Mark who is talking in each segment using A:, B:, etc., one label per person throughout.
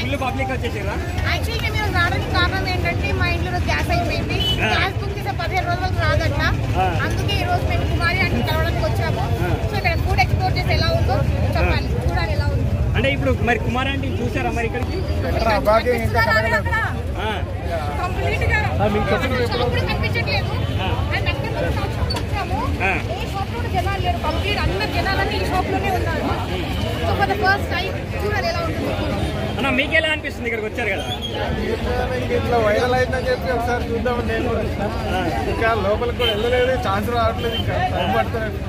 A: Full public వచ్చేసారా?
B: Actually మేము రావడానికి కారణం ఏంటంటే మా ఇంట్లో గ్యాస్ అయిపోయింది. గ్యాస్ బుక్ చేసే 15 రోజులకు రాదట. అందుకే ఈ రోజు మేము కుమారి అంటే కలవడానికి వచ్చాము. సో ఇక్కడ ఫుడ్ ఎక్స్పోర్ట్ చేసి ఎలా ఉందో చెప్పాలి, చూడాలి ఎలా ఉంది.
A: అంటే ఇప్పుడు మరి కుమార్ అంటే చూసారా మరి ఇక్కడికి?
B: కంప్లీట్ గా షాప్ కూడా కనిపించట్లేదు. అండ్ అక్కడ వచ్చాము, ఏ షాప్ లో జనాలు లేరు. కంప్లీట్ అందరు జనాలన్నీ ఈ షాప్ లోనే ఉన్నారు. So for the first time చూడాలి ఎలా ఉంటుంది.
A: అన్న మీకు ఎలా అనిపిస్తుంది ఇక్కడికి వచ్చారు కదా?
C: ఇట్లా వైరల్ అయిందని చెప్పి ఒకసారి చూద్దాం. నేను ఇంకా లోపలికి కూడా వెళ్ళలేదు, ఛాన్స్ రావట్లేదు, ఇంకా టైం పడుతుంది.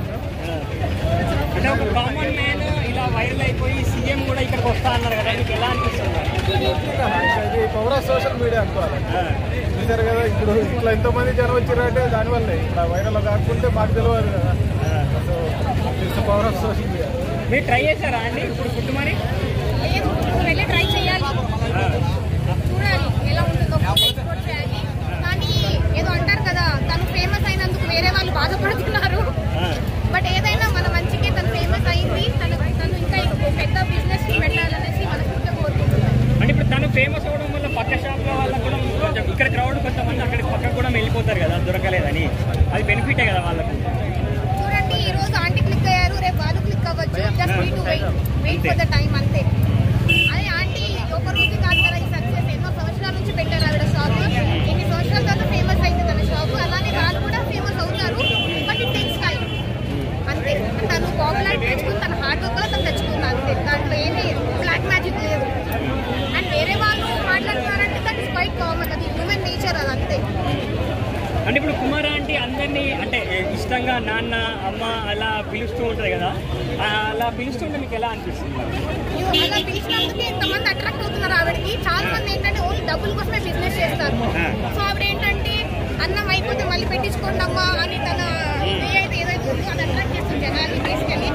A: అంటే ఒక కామన్ మ్యాన్ ఇలా వైరల్ అయిపోయి సీఎం కూడా ఇక్కడికి వస్తా అన్నారు కదా, మీకు ఎలా అనిపిస్తుంది?
C: ఇది పవర్ ఆఫ్ సోషల్ మీడియా అనుకోవాలి. చూసారు కదా ఇప్పుడు ఇట్లా ఎంతోమంది జనం వచ్చారంటే దానివల్లే. ఇట్లా వైరల్ కాకుంటే మాకు తెలియదు కదా. So power of social media.
A: మీరు ట్రై చేశారా అండి ఇప్పుడు ఫుడ్ మరి?
B: లేదు, వెళ్ళి ట్రై చేయాలి, చూడాలి ఎలా ఉంటుందో, ఎక్స్పోర్ట్ చేయాలి. కానీ ఏదో అంటారు కదా, తను ఫేమస్ అయినందుకు వేరే వాళ్ళు బాధపడుతున్నారు. బట్ ఏదైనా మన మంచికే తను ఫేమస్ అయింది. తను ఇంకా పెద్ద బిజినెస్ పెట్టాలనేసి మనస్ఫూర్తిగా కోరుకుంటున్నాను.
A: అంటే ఇప్పుడు తను ఫేమస్ అవ్వడం వల్ల పక్క షాప్ల వాళ్ళకి కూడా కొంచెం ఇక్కడ క్రౌడ్ కొంతమంది అక్కడికి పక్కకు కూడా వెళ్ళిపోతారు కదా, దొరకలేదని. అది బెనిఫిటే కదా వాళ్ళకు.
B: చూడండి, ఈ రోజు ఆంటీ క్లిక్ అయ్యారు, రేపు వాళ్ళు క్లిక్ అవ్వచ్చు. Just need to wait for the time అంతే. అదే ఆంటీ ఒక రోజు కాదు కదా ఈ సక్సెస్. ఎన్నో సంవత్సరాల నుంచి పెట్టారు ఆవిడ షాప్. ఎన్ని సంవత్సరాల తర్వాత ఫేమస్ అయింది తన షాప్. అలానే వాళ్ళు కూడా ఫేమస్ అవుతారు. బట్ ఇట్ టేక్స్ టైం అంతే. తను పాపులారిటీ తెచ్చుకుని తన హార్డ్ వర్క్ తను తెచ్చుకుంది అంతే. దాంట్లో ఏమీ బ్లాక్ మ్యాజిక్ లేదు. అండ్ వేరే వాళ్ళు మాట్లాడుతున్నారంటే దట్ ఇస్ క్వైట్ కామన్. అది హ్యూమన్ నేచర్, అది అంతే.
A: అంటే ఇప్పుడు కుమార్ ఆంటీ అందరినీ అంటే ఇష్టంగా నాన్న అమ్మ అలా పిలుస్తూ ఉంటుంది కదా, అలా పిలుస్తుంటే మీకు ఎలా అనిపిస్తుంది?
B: అలా పిలిచినందుకే ఇంతమంది అట్రాక్ట్ అవుతున్నారు ఆవిడకి. చాలా మంది ఏంటంటే ఓన్లీ డబ్బుల కోసమే బిజినెస్ చేస్తారు. సో ఆవిడ ఏంటంటే అన్నం అయిపోతే మళ్ళీ పెట్టించుకోండి అమ్మా అని తన ఏదైతే ఉందో అది అట్రాక్ట్ చేస్తుంది జనాన్ని తీసుకెళ్ళి.